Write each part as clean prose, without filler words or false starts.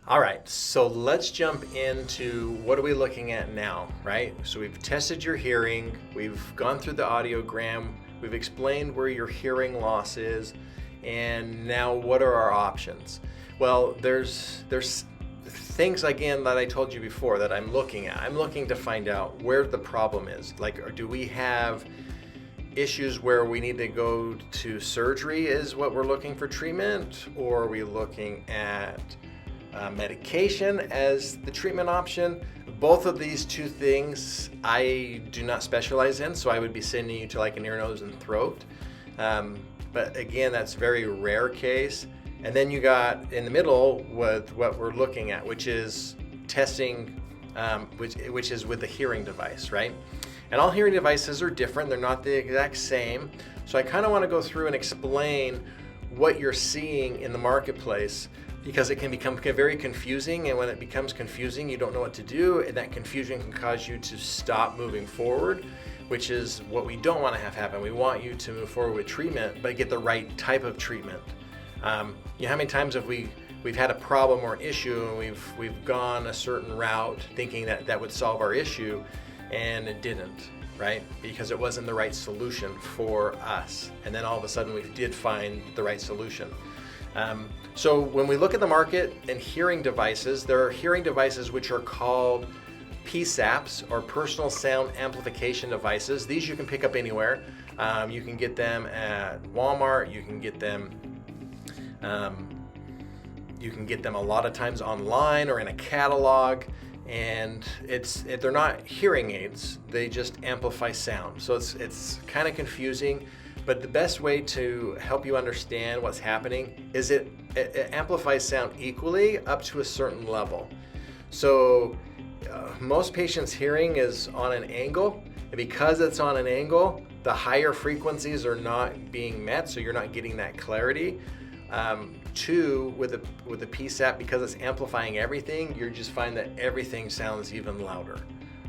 All right, so let's jump into what are we looking at now, right? So we've tested your hearing, we've gone through the audiogram, we've explained where your hearing loss is, and now what are our options? Well, there's things again that I told you before that I'm looking at. I'm looking to find out where the problem is. Like, do we have issues where we need to go to surgery is what we're looking for treatment, or are we looking at medication as the treatment option? Both of these two things I do not specialize in, so I would be sending you to like an ear, nose, and throat. But again, that's very rare case. And then you got in the middle with what we're looking at, which is testing, which is with the hearing device, right? And all hearing devices are different. They're not the exact same. So I kind of want to go through and explain what you're seeing in the marketplace, because it can become very confusing, and when it becomes confusing, you don't know what to do, and that confusion can cause you to stop moving forward, which is what we don't want to have happen. We want you to move forward with treatment, but get the right type of treatment. How many times have we've had a problem or issue, and we've gone a certain route thinking that would solve our issue, and it didn't, right? Because it wasn't the right solution for us. And then all of a sudden we did find the right solution. So when we look at the market and hearing devices, there are hearing devices which are called PSAPs, or personal sound amplification devices. These you can pick up anywhere. You can get them at Walmart. You can get them a lot of times online or in a catalog. And they're not hearing aids. They just amplify sound. So it's kind of confusing. But the best way to help you understand what's happening is it amplifies sound equally up to a certain level. So most patients' hearing is on an angle, and because it's on an angle, the higher frequencies are not being met, so you're not getting that clarity. Two, with the PSAP, because it's amplifying everything, you just find that everything sounds even louder,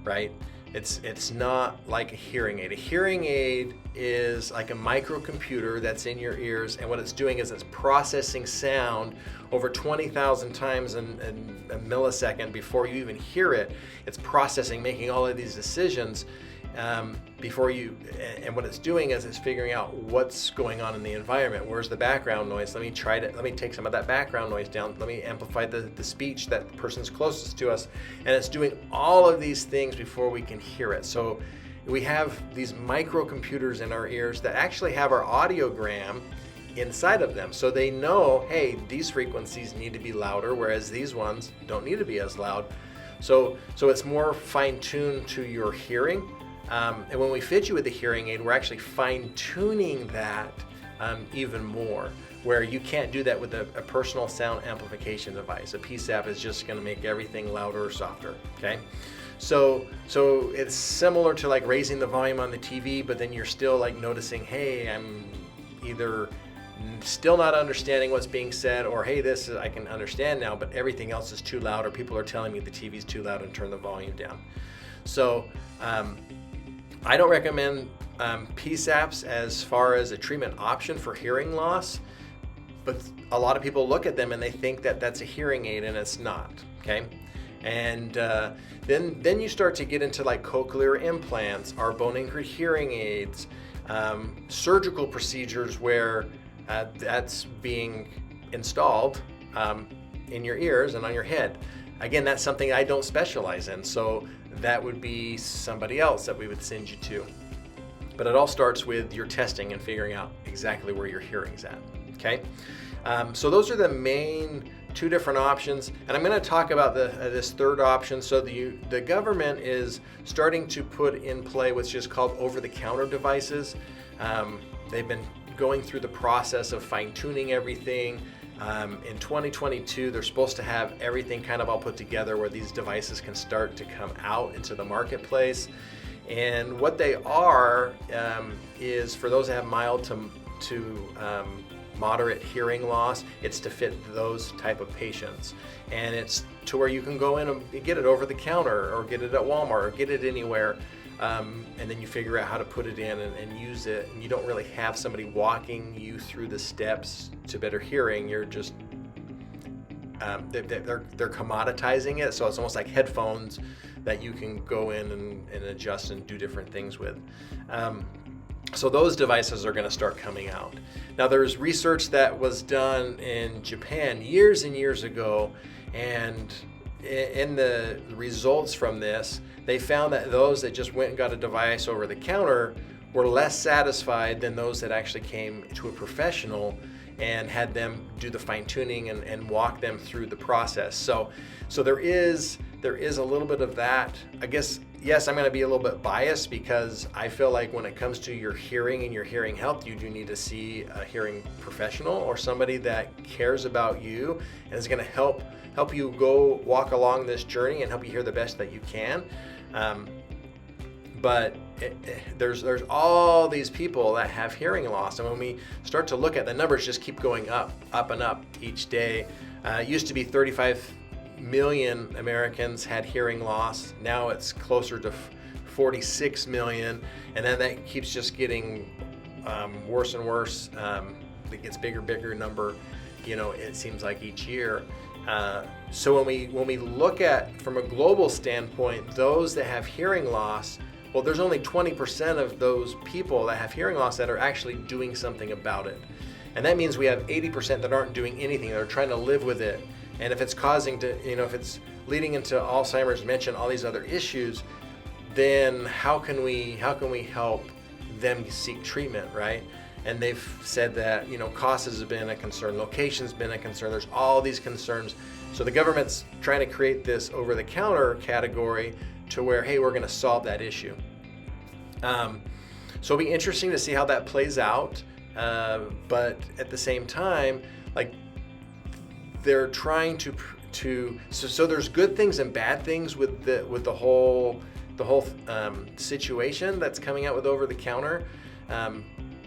right? It's not like a hearing aid. A hearing aid is like a microcomputer that's in your ears, and what it's doing is it's processing sound over 20,000 times in a millisecond before you even hear it. It's processing, making all of these decisions before you, and what it's doing is it's figuring out what's going on in the environment. Where's the background noise? Let me take some of that background noise down. Let me amplify the speech that the person's closest to us. And it's doing all of these things before we can hear it. So we have these microcomputers in our ears that actually have our audiogram inside of them. So they know, hey, these frequencies need to be louder, whereas these ones don't need to be as loud. So it's more fine-tuned to your hearing. And when we fit you with the hearing aid, we're actually fine-tuning that even more, where you can't do that with a personal sound amplification device. A PSAP is just going to make everything louder or softer, okay? So it's similar to like raising the volume on the TV, but then you're still like noticing, hey, I'm either still not understanding what's being said, or hey, this I can understand now, but everything else is too loud, or people are telling me the TV's too loud and turn the volume down. So I don't recommend PSAPs as far as a treatment option for hearing loss, but a lot of people look at them and they think that that's a hearing aid, and it's not, okay? And then you start to get into like cochlear implants, or bone-anchored hearing aids, surgical procedures where that's being installed in your ears and on your head. Again, that's something I don't specialize in, so that would be somebody else that we would send you to. But it all starts with your testing and figuring out exactly where your hearing's at, okay? So those are the main two different options, and I'm going to talk about this third option. So the government is starting to put in play what's just called over-the-counter devices. They've been going through the process of fine-tuning everything. In 2022, they're supposed to have everything kind of all put together where these devices can start to come out into the marketplace. And what they are is for those that have mild to moderate hearing loss, it's to fit those type of patients. And it's to where you can go in and get it over the counter, or get it at Walmart, or get it anywhere. And then you figure out how to put it in and use it, and you don't really have somebody walking you through the steps to better hearing. You're just they're commoditizing it, so it's almost like headphones that you can go in and adjust and do different things with. So those devices are going to start coming out. Now there's research that was done in Japan years and years ago, and in the results from this, they found that those that just went and got a device over the counter were less satisfied than those that actually came to a professional and had them do the fine tuning and walk them through the process. So there is a little bit of that. I guess, yes, I'm going to be a little bit biased because I feel like when it comes to your hearing and your hearing health, you do need to see a hearing professional or somebody that cares about you and is going to help you go walk along this journey and help you hear the best that you can. But there's all these people that have hearing loss, and when we start to look at the numbers, just keep going up and up each day. It used to be 35 million Americans had hearing loss. Now it's closer to 46 million, and then that keeps just getting worse and worse. It gets bigger number. It seems like each year. So when we look at from a global standpoint, those that have hearing loss, well, there's only 20% of those people that have hearing loss that are actually doing something about it. And that means we have 80% that aren't doing anything. They're trying to live with it. And if it's if it's leading into Alzheimer's, dementia, all these other issues, then how can we help them seek treatment, right? And they've said that, cost has been a concern, location's been a concern, there's all these concerns. So the government's trying to create this over-the-counter category to where, hey, we're going to solve that issue. So it'll be interesting to see how that plays out. But at the same time, like, they're trying to so there's good things and bad things with the whole situation that's coming out with over-the-counter. And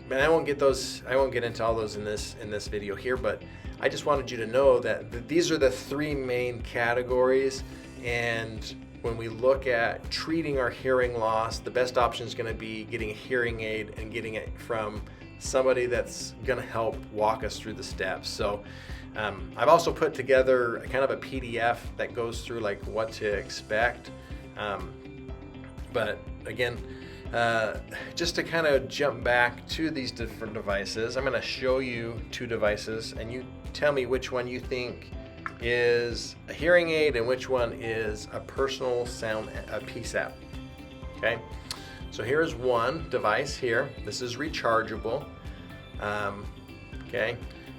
I won't get into all those in this video here, but I just wanted you to know that these are the three main categories, and when we look at treating our hearing loss, the best option is going to be getting a hearing aid and getting it from somebody that's going to help walk us through the steps. So I've also put together kind of a PDF that goes through like what to expect. But again, just to kind of jump back to these different devices, I'm going to show you two devices, and you tell me which one you think is a hearing aid and which one is a personal sound, a PSAP. Okay, so here's one device here. This is rechargeable. Okay,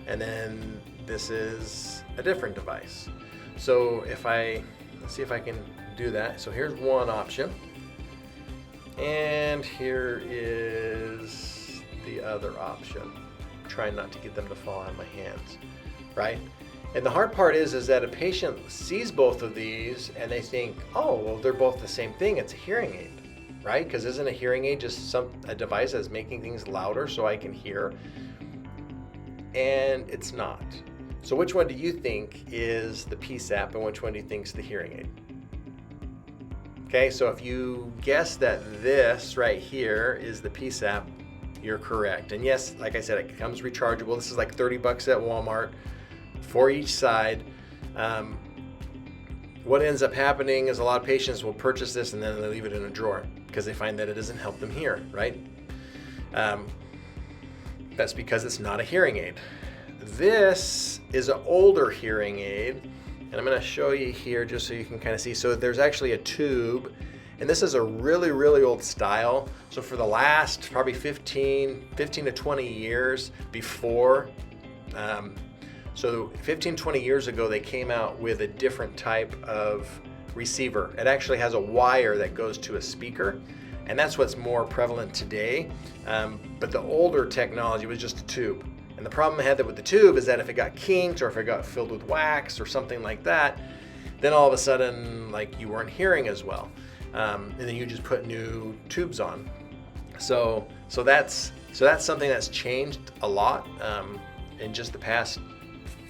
and then this is a different device. So let's see if I can do that. So here's one option. And here is the other option. Trying not to get them to fall out of my hands, right? And the hard part is that a patient sees both of these and they think, oh, well, they're both the same thing. It's a hearing aid, right? Because isn't a hearing aid just a device that's making things louder so I can hear? And it's not. So which one do you think is the PSAP and which one do you think is the hearing aid? Okay, so if you guess that this right here is the PSAP, you're correct. And yes, like I said, it comes rechargeable. This is like $30 at Walmart for each side. What ends up happening is a lot of patients will purchase this and then they leave it in a drawer because they find that it doesn't help them hear, right? That's because it's not a hearing aid. This is an older hearing aid. And I'm going to show you here just so you can kind of see. So there's actually a tube, and this is a really, really old style. So for the last probably 15 to 20 years before, so 15, 20 years ago, they came out with a different type of receiver. It actually has a wire that goes to a speaker, and that's what's more prevalent today. But the older technology was just a tube. And the problem I had with the tube is that if it got kinked or if it got filled with wax or something like that, then all of a sudden, like, you weren't hearing as well. And then you just put new tubes on. So that's something that's changed a lot in just the past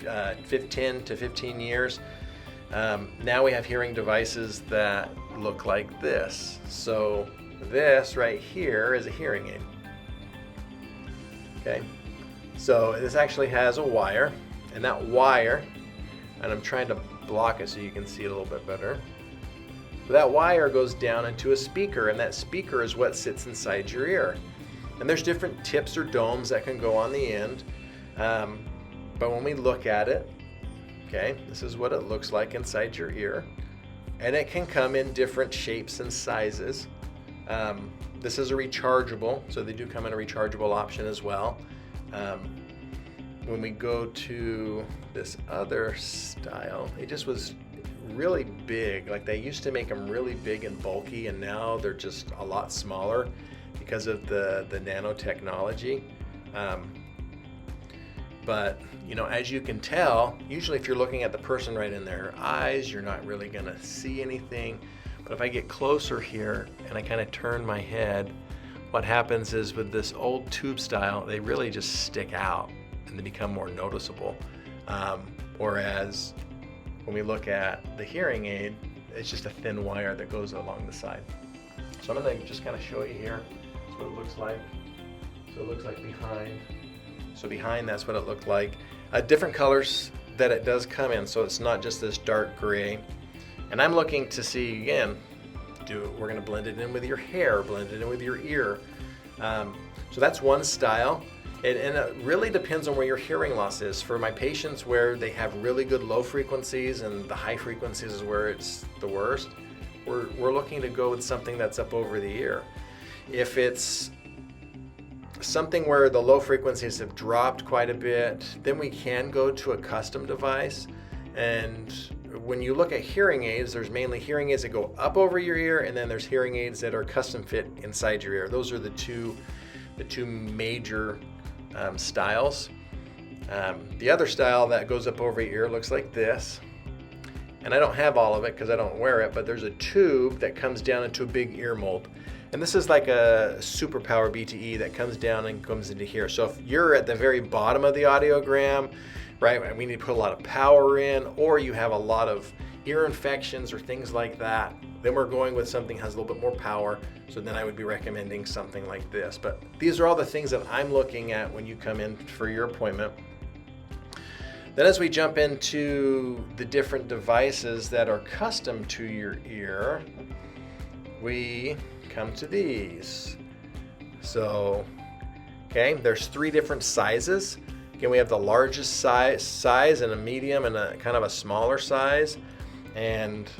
10 to 15 years. Now we have hearing devices that look like this. So this right here is a hearing aid. Okay. So this actually has a wire, and that wire and I'm trying to block it so you can see it a little bit better. That wire goes down into a speaker, and that speaker is what sits inside your ear. And there's different tips or domes that can go on the end. But when we look at it, okay, this is what it looks like inside your ear. And it can come in different shapes and sizes. This is a rechargeable, so they do come in a rechargeable option as well. When we go to this other style, it just was really big. Like, they used to make them really big and bulky, and now they're just a lot smaller because of the nanotechnology. But you know, as you can tell, usually if you're looking at the person right in their eyes, you're not really gonna see anything. But if I get closer here and I kind of turn my head, what happens is with this old tube style, they really just stick out and they become more noticeable. Whereas when we look at the hearing aid, it's just a thin wire that goes along the side. So I'm gonna just kind of show you here. That's what it looks like. So it looks like behind. So behind, that's what it looked like. Different colors that it does come in, so it's not just this dark gray. And I'm looking to see, again, we're gonna blend it in with your hair, blend it in with your ear. So that's one style. And it really depends on where your hearing loss is. For my patients where they have really good low frequencies and the high frequencies is where it's the worst, we're looking to go with something that's up over the ear. If it's something where the low frequencies have dropped quite a bit, then we can go to a custom device. And when you look at hearing aids, there's mainly hearing aids that go up over your ear, and then there's hearing aids that are custom fit inside your ear. Those are the two major styles. The other style that goes up over your ear looks like this. And I don't have all of it because I don't wear it, but there's a tube that comes down into a big ear mold. And this is like a superpower BTE that comes down and comes into here. So if you're at the very bottom of the audiogram, right, we need to put a lot of power in, or you have a lot of ear infections or things like that, then we're going with something that has a little bit more power. So then I would be recommending something like this. But these are all the things that I'm looking at when you come in for your appointment. Then as we jump into the different devices that are custom to your ear, we come to these. So, okay, there's 3 different sizes. Again, we have the largest size and a medium and a kind of a smaller size. And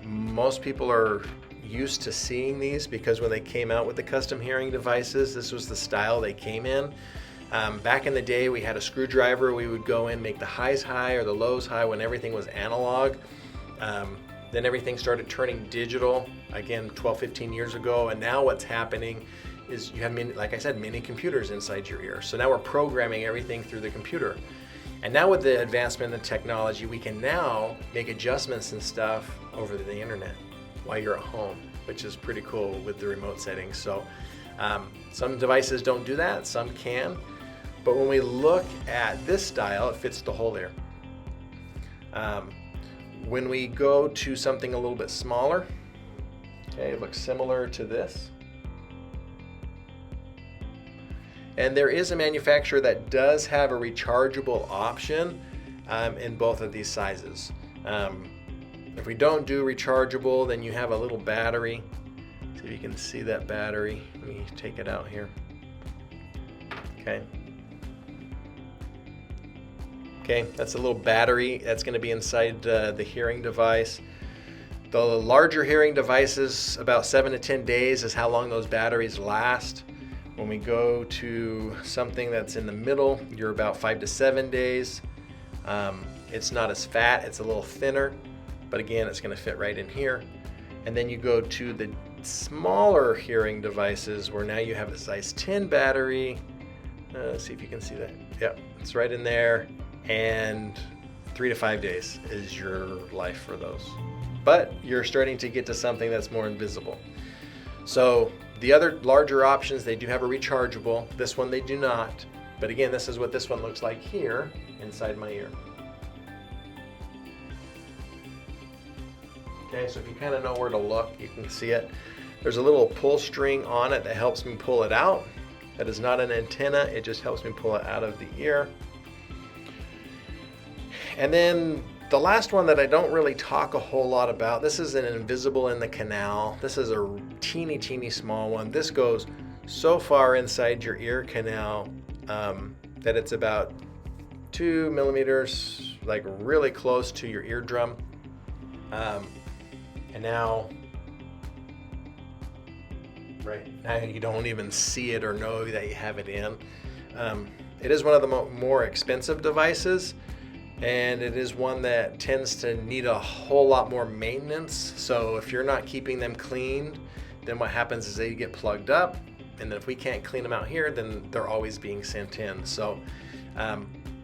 most people are used to seeing these because when they came out with the custom hearing devices, this was the style they came in. Back in the day, we had a screwdriver. We would go in, make the highs high or the lows high when everything was analog. Then everything started turning digital, again, 12, 15 years ago. And now what's happening is you have, like I said, mini computers inside your ear. So now we're programming everything through the computer. And now with the advancement in technology, we can now make adjustments and stuff over the internet while you're at home, which is pretty cool with the remote settings. So some devices don't do that, some can. But when we look at this style, it fits the whole ear. When we go to something a little bit smaller, okay, it looks similar to this. And there is a manufacturer that does have a rechargeable option in both of these sizes. If we don't do rechargeable, then you have a little battery. See if you can see that battery. Let me take it out here. Okay. Okay, that's a little battery that's going to be inside the hearing device. The larger hearing devices, about 7 to 10 days is how long those batteries last. When we go to something that's in the middle, you're about 5 to 7 days. It's not as fat, it's a little thinner, but again, it's going to fit right in here. And then you go to the smaller hearing devices where now you have a size 10 battery. Let's see if you can see that. Yep, it's right in there. And 3 to 5 days is your life for those. But you're starting to get to something that's more invisible. So the other larger options, they do have a rechargeable. This one they do not. But again, this is what this one looks like here inside my ear. Okay, so if you kind of know where to look, you can see it. There's a little pull string on it that helps me pull it out. That is not an antenna, it just helps me pull it out of the ear. And then the last one that I don't really talk a whole lot about, this is an invisible in the canal. This is a teeny small one. This goes so far inside your ear canal that it's about 2 millimeters, like really close to your eardrum. And now you don't even see it or know that you have it in. It is one of the more expensive devices, and it is one that tends to need a whole lot more maintenance. So if you're not keeping them clean, then what happens is they get plugged up, and then if we can't clean them out here, then they're always being sent in. So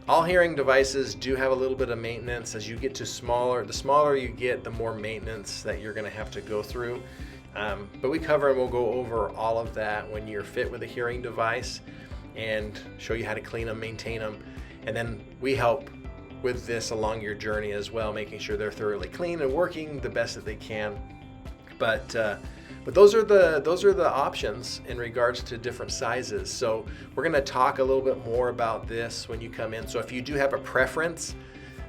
all hearing devices do have a little bit of maintenance. As you get to the smaller you get, the more maintenance that you're going to have to go through. But we cover and we'll go over all of that when you're fit with a hearing device and show you how to clean them, maintain them. And then we help with this along your journey as well, making sure they're thoroughly clean and working the best that they can. But those are the options in regards to different sizes. So we're going to talk a little bit more about this when you come in. So if you do have a preference,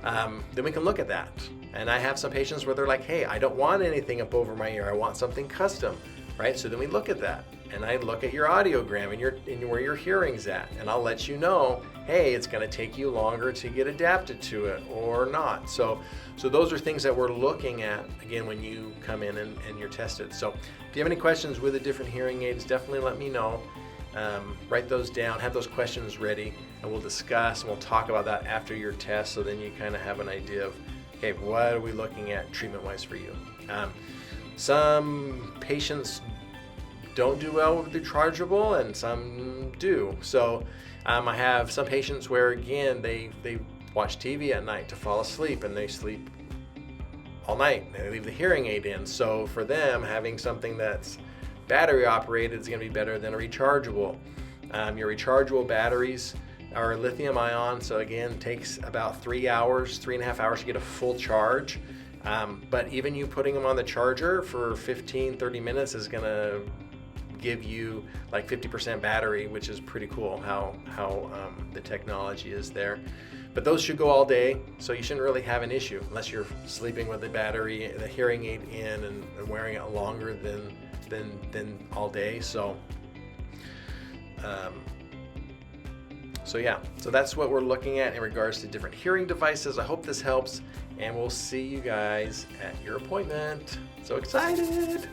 then we can look at that. And I have some patients where they're like, hey, I don't want anything up over my ear. I want something custom, right? So then we look at that, and I look at your audiogram and where your hearing's at, and I'll let you know, hey, it's going to take you longer to get adapted to it or not. So those are things that we're looking at, again, when you come in and you're tested. So if you have any questions with the different hearing aids, definitely let me know. Write those down, have those questions ready, and we'll discuss and we'll talk about that after your test, so then you kind of have an idea of, okay, what are we looking at treatment-wise for you? Some patients don't do well with rechargeable, and some do. So I have some patients where, again, they watch TV at night to fall asleep, and they sleep all night. They leave the hearing aid in. So for them, having something that's battery operated is going to be better than a rechargeable. Your rechargeable batteries are lithium ion, so again, it takes about 3.5 hours to get a full charge. But even you putting them on the charger for 15-30 minutes is going to give you like 50% battery, which is pretty cool how the technology is there. But those should go all day, so you shouldn't really have an issue unless you're sleeping with the battery, the hearing aid in, and wearing it longer than all day. So so that's what we're looking at in regards to different hearing devices. I hope this helps, and we'll see you guys at your appointment. So excited!